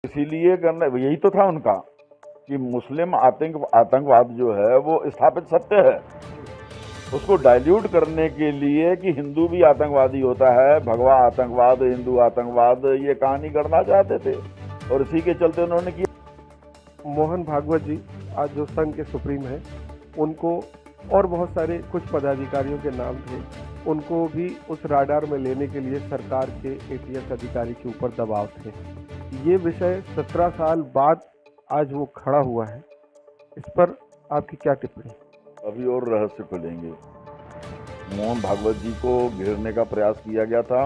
इसीलिए करना, यही तो था उनका कि मुस्लिम आतंकवाद जो है वो स्थापित सत्य है। उसको डाइल्यूट करने के लिए कि हिंदू भी आतंकवादी होता है, भगवा आतंकवाद, हिंदू आतंकवाद, ये कहानी गढ़ना चाहते थे और इसी के चलते उन्होंने किया। मोहन भागवत जी आज जो संघ के सुप्रीम हैं, उनको और बहुत सारे कुछ पदाधिकारियों के नाम थे, उनको भी उस राडार में लेने के लिए सरकार के एटीएस अधिकारी के ऊपर दबाव थे। ये विषय 17 साल बाद आज वो खड़ा हुआ है, इस पर आपकी क्या टिप्पणी? अभी और रहस्य खुलेंगे। मोहन भागवत जी को घेरने का प्रयास किया गया था,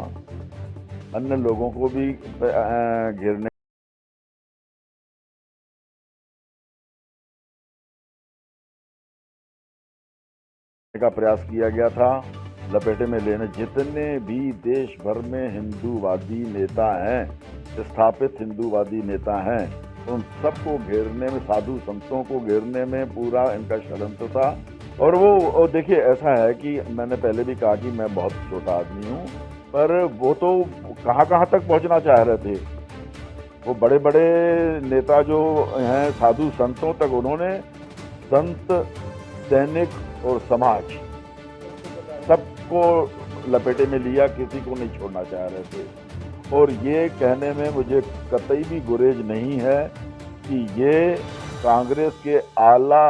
अन्य लोगों को भी घेरने का प्रयास किया गया था, लपेटे में लेने। जितने भी देश भर में हिंदूवादी नेता हैं, स्थापित हिंदूवादी नेता हैं, उन सबको घेरने में, साधु संतों को घेरने में पूरा इनका षड्यंत्र था। और देखिए, ऐसा है कि मैंने पहले भी कहा कि मैं बहुत छोटा आदमी हूँ, पर वो तो कहाँ कहाँ तक पहुँचना चाह रहे थे। वो बड़े बड़े नेता जो हैं, साधु संतों तक उन्होंने, संत, सैनिक और समाज सबको लपेटे में लिया, किसी को नहीं छोड़ना चाह रहे थे। और ये कहने में मुझे कतई भी गुरेज नहीं है कि ये कांग्रेस के आला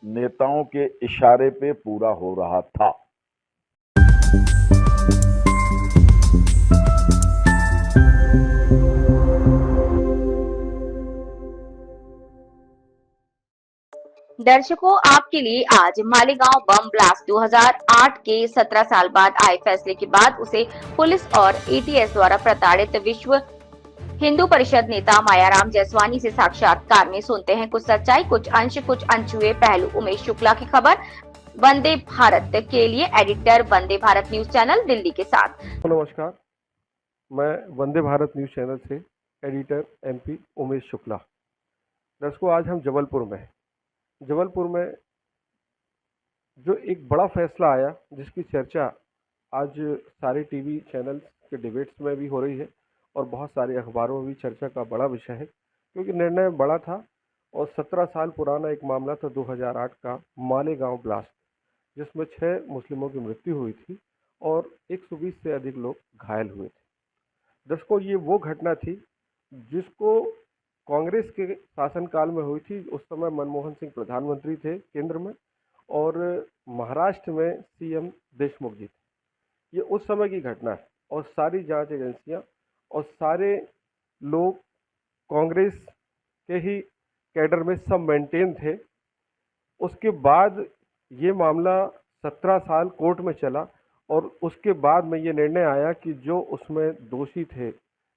नेताओं के इशारे पे पूरा हो रहा था। दर्शकों, आपके लिए आज मालेगांव बम ब्लास्ट 2008 के 17 साल बाद आए फैसले के बाद उसे पुलिस और एटीएस द्वारा प्रताड़ित विश्व हिंदू परिषद नेता मायाराम जायसवानी से साक्षात्कार में सुनते हैं कुछ सच्चाई, कुछ अंश, कुछ अनछुए पहलू। उमेश शुक्ला की खबर वंदे भारत के लिए editor, Vande Bharat news channel, Delhi के साथ। नमस्कार, मैं वंदे भारत न्यूज चैनल से एडिटर एमपी उमेश शुक्ला। दर्शकों, आज हम जबलपुर में हैं। जबलपुर में जो एक बड़ा फैसला आया, जिसकी चर्चा आज सारे टीवी चैनल्स के डिबेट्स में भी हो रही है और बहुत सारे अखबारों में भी चर्चा का बड़ा विषय है, क्योंकि निर्णय बड़ा था और 17 साल पुराना एक मामला था 2008 का मालेगांव ब्लास्ट, जिसमें 6 मुस्लिमों की मृत्यु हुई थी और 120 से अधिक लोग घायल हुए थे। दर्शकों, ये वो घटना थी जिसको कांग्रेस के शासनकाल में हुई थी। उस समय मनमोहन सिंह प्रधानमंत्री थे केंद्र में और महाराष्ट्र में सीएम देशमुख जी थे। ये उस समय की घटना है और सारी जांच एजेंसियां और सारे लोग कांग्रेस के ही कैडर में सब मेंटेन थे। उसके बाद ये मामला 17 साल कोर्ट में चला और उसके बाद में ये निर्णय आया कि जो उसमें दोषी थे,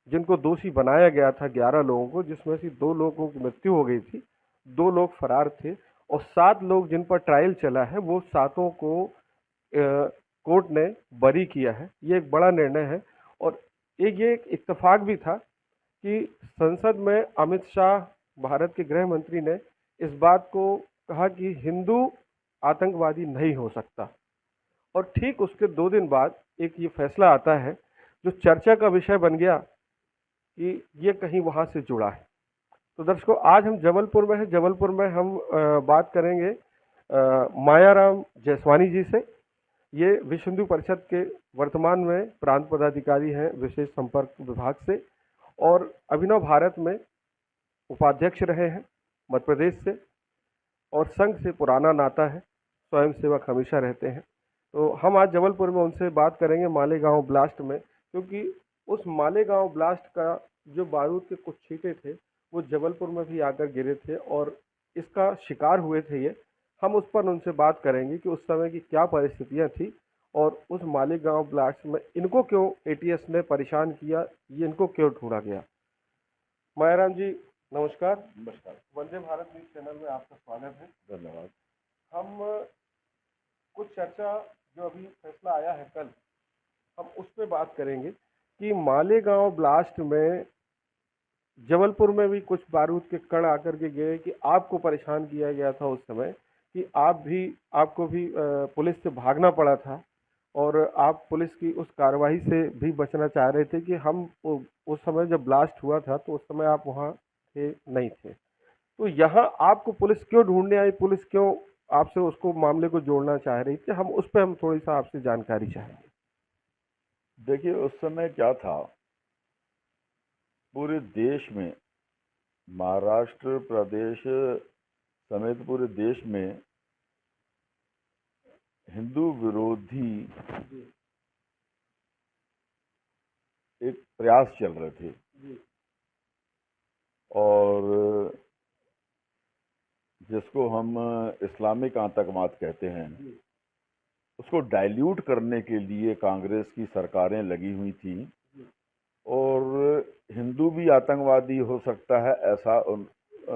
जिनको दोषी बनाया गया था 11 लोगों को, जिसमें से 2 लोगों की मृत्यु हो गई थी, 2 लोग फरार थे और 7 लोग जिन पर ट्रायल चला है, वो 7 को कोर्ट ने बरी किया है। ये एक बड़ा निर्णय है और ये एक इत्तेफाक भी था कि संसद में अमित शाह, भारत के गृह मंत्री, ने इस बात को कहा कि हिंदू आतंकवादी नहीं हो सकता। और ठीक उसके 2 दिन बाद एक ये फैसला आता है जो चर्चा का विषय बन गया कि ये कहीं वहाँ से जुड़ा है। तो दर्शकों, आज हम जबलपुर में हैं। जबलपुर में हम बात करेंगे मायाराम जायसवानी जी से। ये विश्व हिंदू परिषद के वर्तमान में प्रांत पदाधिकारी हैं विशेष संपर्क विभाग से और अभिनव भारत में उपाध्यक्ष रहे हैं मध्य प्रदेश से और संघ से पुराना नाता है, स्वयं सेवक हमेशा रहते हैं। तो हम आज जबलपुर में उनसे बात करेंगे मालेगांव ब्लास्ट में, क्योंकि उस मालेगांव ब्लास्ट का जो बारूद के कुछ छींटे थे वो जबलपुर में भी आकर गिरे थे और इसका शिकार हुए थे ये। हम उस पर उनसे बात करेंगे कि उस समय की क्या परिस्थितियां थी और उस मालेगांव ब्लास्ट में इनको क्यों एटीएस ने परेशान किया, ये इनको क्यों ढूंढा गया। मायाराम जी, नमस्कार। नमस्कार। वंदे भारत न्यूज चैनल में आपका स्वागत है। धन्यवाद। हम कुछ चर्चा, जो अभी फैसला आया है कल, हम उस पर बात करेंगे कि मालेगांव ब्लास्ट में जबलपुर में भी कुछ बारूद के कण आकर के गए कि आपको परेशान किया गया था उस समय, कि आपको भी पुलिस से भागना पड़ा था और आप पुलिस की उस कार्रवाई से भी बचना चाह रहे थे कि हम उस समय जब ब्लास्ट हुआ था तो उस समय आप वहाँ थे नहीं थे। तो यहाँ आपको पुलिस क्यों ढूंढने आई, पुलिस क्यों आपसे उसको मामले को जोड़ना चाह रही थी, हम उस पर हम थोड़ी सा आपसे जानकारी चाहेंगे। देखिए उस समय क्या था, पूरे देश में, महाराष्ट्र प्रदेश समेत पूरे देश में हिंदू विरोधी एक प्रयास चल रहे थे और जिसको हम इस्लामिक आतंकवाद कहते हैं, उसको डाइल्यूट करने के लिए कांग्रेस की सरकारें लगी हुई थी और हिंदू भी आतंकवादी हो सकता है ऐसा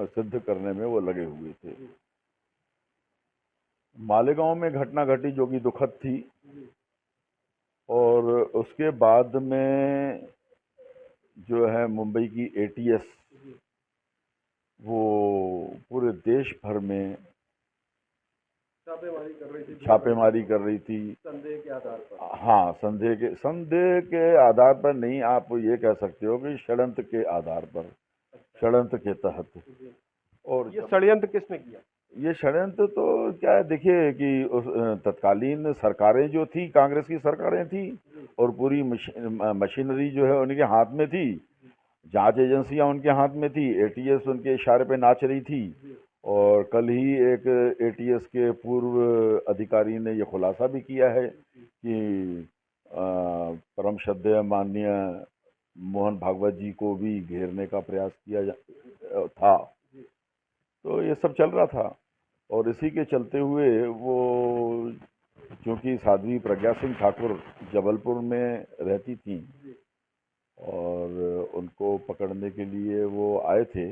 सिद्ध करने में वो लगे हुए थे। मालेगांव में घटना घटी जो कि दुखद थी और उसके बाद में जो है मुंबई की एटीएस वो पूरे देश भर में छापेमारी कर रही थी संदेह के आधार पर। हाँ, संदेह के आधार पर नहीं, आप ये कह सकते हो कि षड्यंत्र के आधार पर, षड्यंत्र के तहत। और ये षड्यंत्र किसने किया? ये षड्यंत्र तो क्या है, देखिए कि उस तत्कालीन सरकारें जो थी, कांग्रेस की सरकारें थी और पूरी मशीनरी जो है उनके हाथ में थी, जांच एजेंसियां उनके हाथ में थी, एटीएस उनके इशारे पे नाच रही थी। और कल ही एक एटीएस के पूर्व अधिकारी ने ये खुलासा भी किया है कि परम श्रद्धेय माननीय मोहन भागवत जी को भी घेरने का प्रयास किया था। तो ये सब चल रहा था और इसी के चलते हुए वो, क्योंकि साध्वी प्रज्ञा सिंह ठाकुर जबलपुर में रहती थी और उनको पकड़ने के लिए वो आए थे।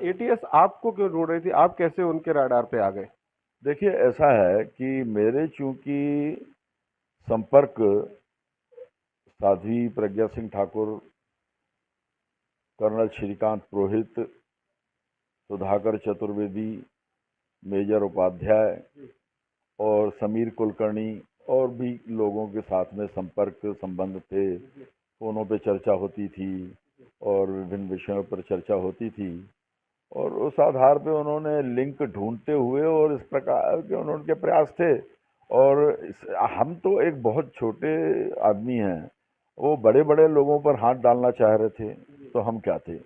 एटीएस आपको क्यों ढूंढ रही थी, आप कैसे उनके राडार पे आ गए? देखिए ऐसा है कि मेरे चूंकि संपर्क साध्वी प्रज्ञा सिंह ठाकुर, कर्नल श्रीकांत पुरोहित, सुधाकर चतुर्वेदी, मेजर उपाध्याय और समीर कुलकर्णी और भी लोगों के साथ में संपर्क संबंध थे। फोनों पे चर्चा होती थी और विभिन्न विषयों पर चर्चा होती थी और उस आधार पे उन्होंने लिंक ढूंढते हुए और इस प्रकार के उनके प्रयास थे। और हम तो एक बहुत छोटे आदमी हैं, वो बड़े बड़े लोगों पर हाथ डालना चाह रहे थे, तो हम क्या थे।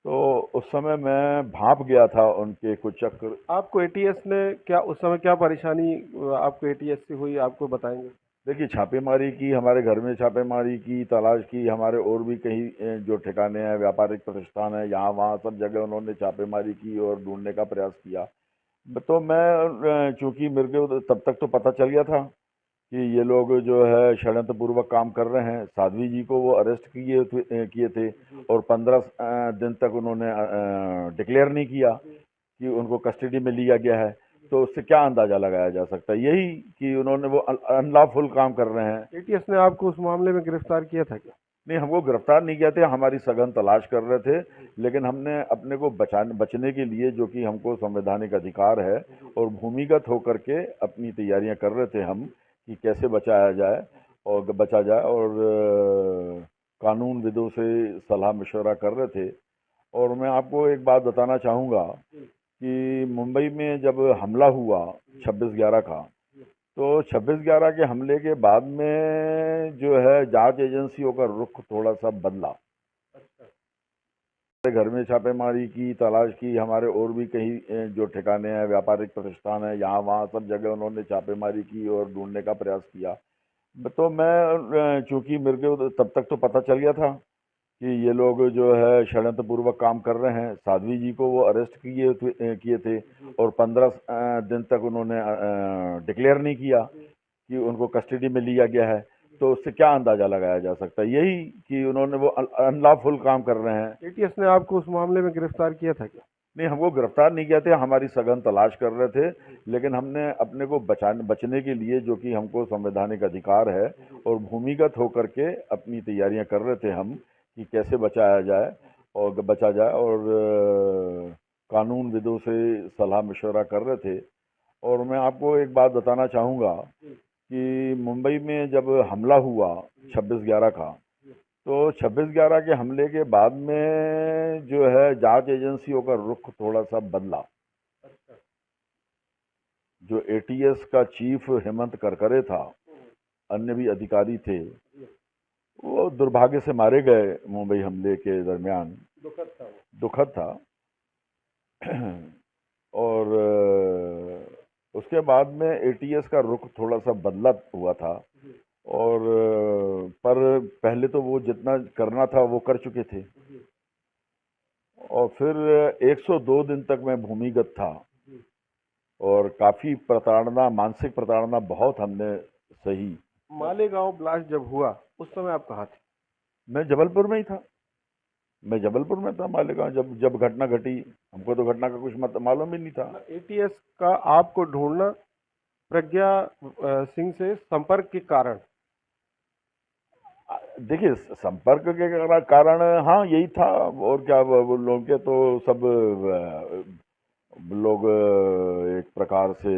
तो उस समय मैं भाप गया था उनके कुचक्र। आपको एटीएस ने क्या उस समय क्या परेशानी आपको एटीएस से हुई, आपको बताएंगे? देखिए छापेमारी की, हमारे घर में छापेमारी की, तलाश की, हमारे और भी कहीं जो ठिकाने हैं, व्यापारिक प्रतिष्ठान है, यहाँ वहाँ सब जगह उन्होंने छापेमारी की और ढूंढने का प्रयास किया। तो मैं चूंकि मेरे को तब तक तो पता चल गया था कि ये लोग जो है षड्यंत्र पूर्वक काम कर रहे हैं। साध्वी जी को वो अरेस्ट किए थे और 15 दिन तक उन्होंने डिक्लेयर नहीं किया कि उनको कस्टडी में लिया गया है। तो उससे क्या अंदाजा लगाया जा सकता है, यही कि उन्होंने वो अनलॉफुल काम कर रहे हैं। एटीएस ने आपको उस मामले में गिरफ्तार किया था क्या? नहीं, हमको गिरफ्तार नहीं किया थे, हमारी सघन तलाश कर रहे थे, लेकिन हमने अपने को बचने के लिए, जो कि हमको संवैधानिक अधिकार है और भूमिगत होकर के अपनी तैयारियां कर रहे थे हम कि कैसे बचा जाए और कानूनविदों से सलाह मशवरा कर रहे थे। और मैं आपको एक बात बताना चाहूँगा कि मुंबई में जब हमला हुआ 26/11 का, तो 26/11 के हमले के बाद में जो है जांच एजेंसियों का रुख थोड़ा सा बदला। घर में छापेमारी की, तलाश की, हमारे और भी कहीं जो ठिकाने हैं, व्यापारिक प्रतिष्ठान है, यहाँ वहाँ सब जगह उन्होंने छापेमारी की और ढूंढने का प्रयास किया। तो मैं चूंकि मेरे को तब तक तो पता चल गया था कि ये लोग जो है षड्यंत्र पूर्वक काम कर रहे हैं। साध्वी जी को वो अरेस्ट किए थे और 15 दिन तक उन्होंने डिक्लेयर नहीं किया कि उनको कस्टडी में लिया गया है। तो उससे क्या अंदाजा लगाया जा सकता है, यही कि उन्होंने वो अनलॉफुल काम कर रहे हैं। एटीएस ने आपको उस मामले में गिरफ्तार किया था क्या? नहीं, हमको गिरफ्तार नहीं किया थे, हमारी सघन तलाश कर रहे थे, लेकिन हमने अपने को बचने के लिए, जो कि हमको संवैधानिक अधिकार है और भूमिगत होकर के अपनी तैयारियां कर रहे थे हम कि कैसे बचा जाए और कानूनविदों से सलाह मशवरा कर रहे थे। और मैं आपको एक बात बताना चाहूँगा कि मुंबई में जब हमला हुआ 26/11 का, तो 26/11 के हमले के बाद में जो है जांच एजेंसियों का रुख थोड़ा सा बदला। जो एटीएस का चीफ हेमंत करकरे था, अन्य भी अधिकारी थे, वो दुर्भाग्य से मारे गए मुंबई हमले के दरमियान। दुखद था। और उसके बाद में एटीएस का रुख थोड़ा सा बदला हुआ था। और पर पहले तो वो जितना करना था वो कर चुके थे, और फिर 102 दिन तक मैं भूमिगत था, और काफी प्रताड़ना, मानसिक प्रताड़ना बहुत हमने सही। मालेगांव ब्लास्ट जब हुआ उस समय आप कहाँ थे? मैं जबलपुर में ही था। मैं जबलपुर में था मालेगांव जब घटना घटी। हमको तो घटना का कुछ मालूम ही नहीं था। एटीएस का आपको ढूंढना प्रज्ञा सिंह से संपर्क के कारण? देखिए, संपर्क के कारण हाँ यही था। और क्या, वो लोग के तो सब लोग एक प्रकार से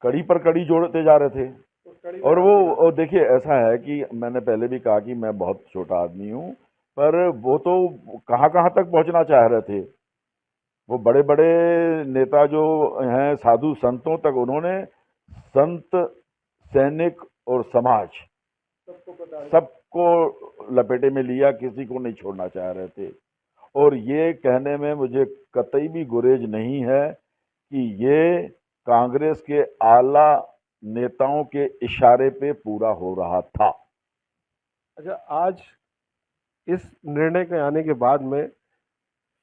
कड़ी पर कड़ी जोड़ते जा रहे थे। और देखिए, ऐसा है कि मैंने पहले भी कहा कि मैं बहुत छोटा आदमी हूँ, पर वो तो कहाँ कहाँ तक पहुँचना चाह रहे थे। वो बड़े बड़े नेता जो हैं, साधु संतों तक उन्होंने, संत, सैनिक और समाज सबको लपेटे में लिया, किसी को नहीं छोड़ना चाह रहे थे। और ये कहने में मुझे कतई भी गुरेज नहीं है कि ये कांग्रेस के आला नेताओं के इशारे पे पूरा हो रहा था। अच्छा, आज इस निर्णय के आने के बाद में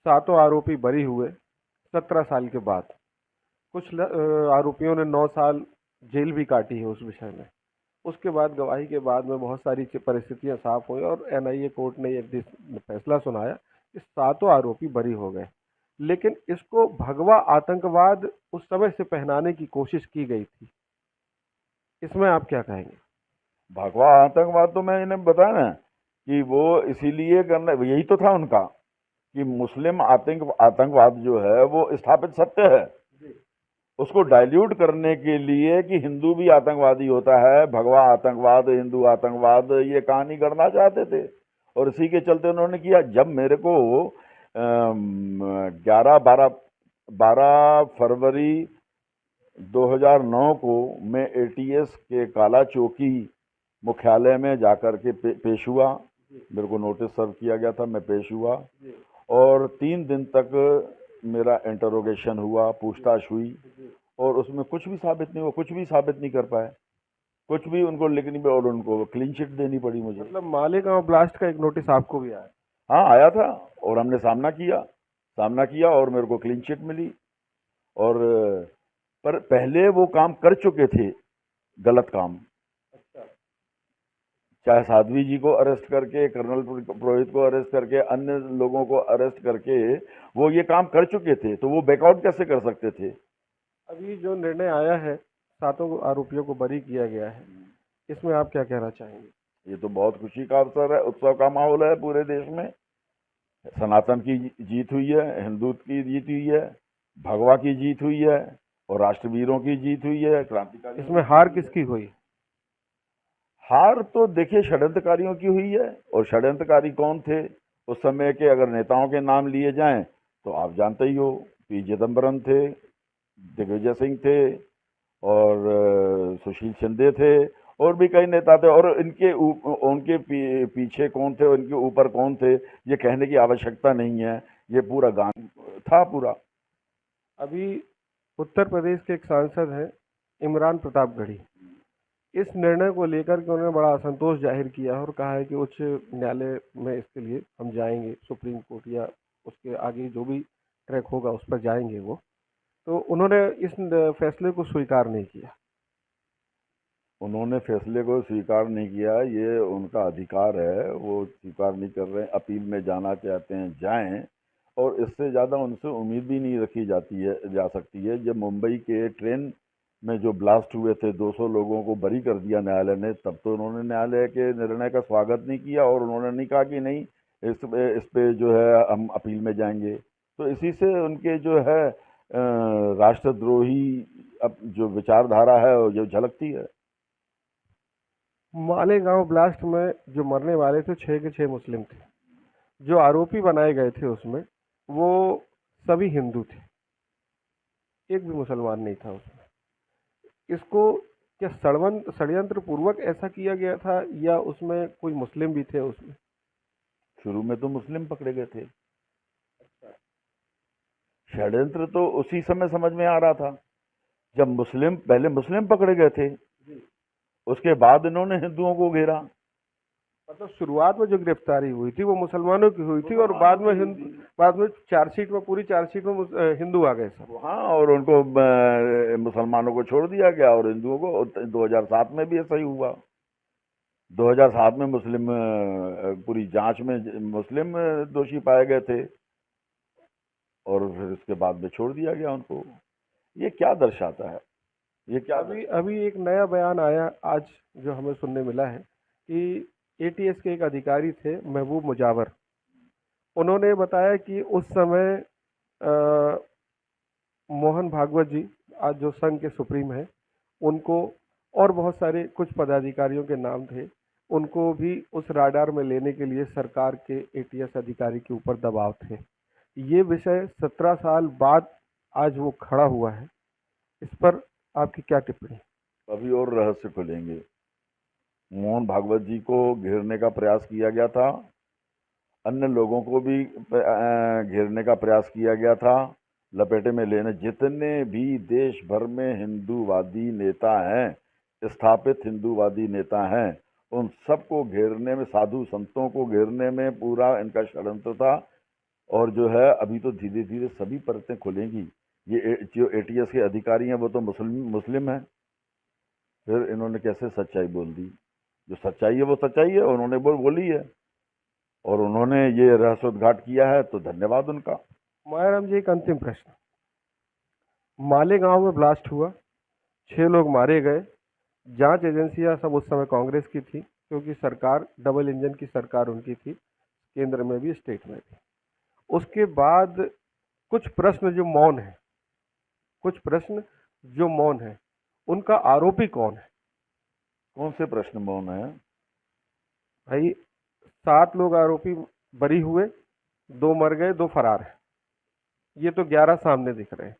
7 आरोपी बरी हुए 17 साल के बाद। कुछ आरोपियों ने 9 साल जेल भी काटी है उस विषय में। उसके बाद गवाही के बाद में बहुत सारी परिस्थितियां साफ हुई और एनआईए कोर्ट ने एक फैसला सुनाया कि 7 आरोपी बरी हो गए। लेकिन इसको भगवा आतंकवाद उस समय से पहनाने की कोशिश की गई थी, इसमें आप क्या कहेंगे? भगवा आतंकवाद तो मैं इन्हें बताया ना कि वो इसीलिए करना, यही तो था उनका, कि मुस्लिम आतंकवाद जो है वो स्थापित सत्य है। उसको डाइल्यूट करने के लिए कि हिंदू भी आतंकवादी होता है, भगवा आतंकवाद, हिंदू आतंकवाद, ये कहानी गढ़ना चाहते थे। और इसी के चलते उन्होंने किया। जब मेरे को 12 फरवरी 2009 को मैं एटीएस के काला चौकी मुख्यालय में जाकर के पेश हुआ। मेरे को नोटिस सर्व किया गया था, मैं पेश हुआ, और 3 दिन तक मेरा इंटरोगेशन हुआ, पूछताछ हुई, और उसमें कुछ भी साबित नहीं हुआ, कुछ भी साबित नहीं कर पाए, कुछ भी उनको लिखनी पड़ी, और उनको क्लीन चिट देनी पड़ी मुझे। मतलब मालेगांव ब्लास्ट का एक नोटिस आपको भी आया? हाँ, आया था, और हमने सामना किया और मेरे को क्लीन चिट मिली। और पर पहले वो काम कर चुके थे, गलत काम। चाहे साध्वी जी को अरेस्ट करके, कर्नल पुरोहित को अरेस्ट करके, अन्य लोगों को अरेस्ट करके वो ये काम कर चुके थे, तो वो बैकआउट कैसे कर सकते थे? अभी जो निर्णय आया है, 7 आरोपियों को बरी किया गया है, इसमें आप क्या कहना चाहेंगे? ये तो बहुत खुशी का अवसर है, उत्सव का माहौल है पूरे देश में। सनातन की जीत हुई है, हिंदुत्व की जीत हुई है, भगवा की जीत हुई है, और राष्ट्रवीरों की जीत हुई है, क्रांतिकारी। इसमें हार किसकी हुई? हार तो देखिए षड्यंत्रकारियों की हुई है। और षड्यंत्रकारी कौन थे उस समय के? अगर नेताओं के नाम लिए जाएं तो आप जानते ही हो, पी चिदम्बरम थे, दिग्विजय सिंह थे, और सुशील शिंदे थे, और भी कई नेता थे। और उनके पीछे कौन थे, उनके ऊपर कौन थे, ये कहने की आवश्यकता नहीं है, ये पूरा गान था पूरा। अभी उत्तर प्रदेश के एक सांसद हैं इमरान प्रतापगढ़ी, इस निर्णय को लेकर के उन्होंने बड़ा असंतोष जाहिर किया और कहा है कि उच्च न्यायालय में इसके लिए हम जाएंगे, सुप्रीम कोर्ट या उसके आगे जो भी ट्रैक होगा उस पर जाएंगे वो। तो उन्होंने इस फैसले को स्वीकार नहीं किया। उन्होंने फैसले को स्वीकार नहीं किया, ये उनका अधिकार है, वो स्वीकार नहीं कर रहे हैं। अपील में जाना चाहते हैं, जाएं। और इससे ज़्यादा उनसे उम्मीद भी नहीं रखी जा सकती है। जब मुंबई के ट्रेन में जो ब्लास्ट हुए थे, 200 लोगों को बरी कर दिया न्यायालय ने, तब तो उन्होंने न्यायालय के निर्णय का स्वागत नहीं किया, और उन्होंने नहीं कहा कि नहीं, इस पे जो है हम अपील में जाएंगे। तो इसी से उनके जो है राष्ट्रद्रोही अब जो विचारधारा है वो जो झलकती है। मालेगांव ब्लास्ट में जो मरने वाले थे 6 के 6 मुस्लिम थे। जो आरोपी बनाए गए थे उसमें वो सभी हिंदू थे, एक भी मुसलमान नहीं था उसमें। इसको क्या षड्यंत्र पूर्वक ऐसा किया गया था या उसमें कोई मुस्लिम भी थे उसमें? शुरू में तो मुस्लिम पकड़े गए थे। षड्यंत्र तो उसी समय समझ में आ रहा था जब पहले मुस्लिम पकड़े गए थे, उसके बाद इन्होंने हिंदुओं को घेरा। मतलब शुरुआत में जो गिरफ्तारी हुई थी वो मुसलमानों की हुई थी और बाद में चार्जशीट में, पूरी चार्जशीट में हिंदू आ गए सब। हाँ, और उनको मुसलमानों को छोड़ दिया गया और हिंदुओं को। 2007 में भी ऐसा ही हुआ। 2007 में मुस्लिम पूरी जांच में मुस्लिम दोषी पाए गए थे और फिर उसके बाद में छोड़ दिया गया उनको। ये क्या दर्शाता है? ये क्या अभी एक नया बयान आया आज जो हमें सुनने मिला है कि एटीएस के एक अधिकारी थे महबूब मुजावर, उन्होंने बताया कि उस समय मोहन भागवत जी, आज जो संघ के सुप्रीम हैं, उनको और बहुत सारे कुछ पदाधिकारियों के नाम थे, उनको भी उस राडार में लेने के लिए सरकार के एटीएस अधिकारी के ऊपर दबाव थे। ये विषय 17 साल बाद आज वो खड़ा हुआ है, इस पर आपकी क्या टिप्पणी? अभी और रहस्य खुलेंगे। मोहन भागवत जी को घेरने का प्रयास किया गया था, अन्य लोगों को भी घेरने का प्रयास किया गया था, लपेटे में लेने। जितने भी देश भर में हिंदूवादी नेता हैं, स्थापित हिंदूवादी नेता हैं, उन सबको घेरने में, साधु संतों को घेरने में पूरा इनका षड्यंत्र था। और जो है अभी तो धीरे धीरे सभी परतें खुलेंगी। ये जो एटीएस के अधिकारी हैं वो तो मुस्लिम हैं, फिर इन्होंने कैसे सच्चाई बोल दी? जो सच्चाई है वो सच्चाई है, उन्होंने बोली है और उन्होंने ये रहस्योद्घाट किया है, तो धन्यवाद उनका। मायाराम जी, एक अंतिम प्रश्न। मालेगांव में ब्लास्ट हुआ, 6 लोग मारे गए। जांच एजेंसियां सब उस समय कांग्रेस की थी, क्योंकि सरकार डबल इंजन की सरकार उनकी थी, केंद्र में भी स्टेट में भी। उसके बाद कुछ प्रश्न जो मौन है, उनका आरोपी कौन है? कौन से प्रश्न मौन है भाई? 7 लोग आरोपी बरी हुए, 2 मर गए, 2 फरार हैं, ये तो 11 सामने दिख रहे हैं।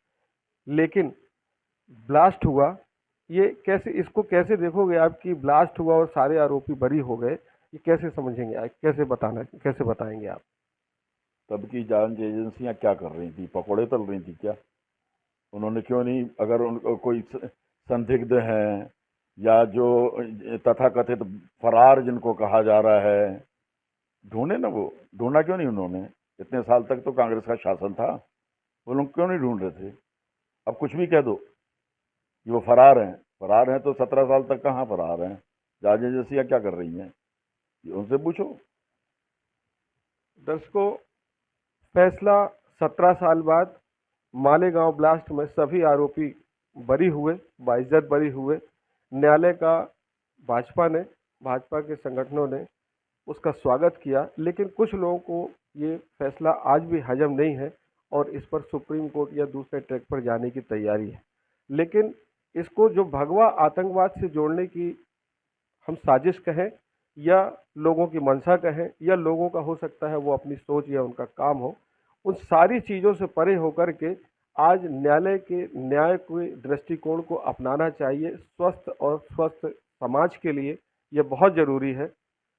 लेकिन ब्लास्ट हुआ, ये कैसे, इसको कैसे देखोगे आप कि ब्लास्ट हुआ और सारे आरोपी बरी हो गए? ये कैसे समझेंगे आप, कैसे बताएंगे आप? तब की जांच एजेंसियां क्या कर रही थी? पकौड़े तल रही थी क्या? उन्होंने क्यों नहीं, अगर उनको कोई संदिग्ध हैं या जो तथाकथित फरार जिनको कहा जा रहा है, ढूंढे ना। वो ढूंढा क्यों नहीं उन्होंने? इतने साल तक तो कांग्रेस का शासन था, वो लोग क्यों नहीं ढूंढ रहे थे? अब कुछ भी कह दो कि वो फरार हैं तो 17 साल तक कहाँ फरार हैं? जांच एजेंसियां क्या कर रही हैं, ये उनसे पूछो। दर्शकों, फैसला 17 साल बाद मालेगांव ब्लास्ट में सभी आरोपी बरी हुए, बाइज्जत बरी हुए। न्यायालय का भाजपा के संगठनों ने उसका स्वागत किया, लेकिन कुछ लोगों को ये फैसला आज भी हजम नहीं है और इस पर सुप्रीम कोर्ट या दूसरे ट्रैक पर जाने की तैयारी है। लेकिन इसको जो भगवा आतंकवाद से जोड़ने की हम साजिश कहें या लोगों की मंशा कहें या लोगों का हो सकता है वो अपनी सोच या उनका काम हो, उन सारी चीज़ों से परे होकर के आज न्यायालय के न्याय के दृष्टिकोण को अपनाना चाहिए। स्वस्थ समाज के लिए यह बहुत ज़रूरी है।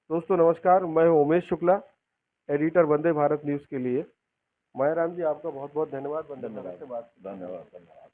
दोस्तों नमस्कार, मैं हूं उमेश शुक्ला, एडिटर वंदे भारत न्यूज़ के लिए। मायाराम जी, आपका बहुत बहुत धन्यवाद। वंदे भारत से बात। धन्यवाद।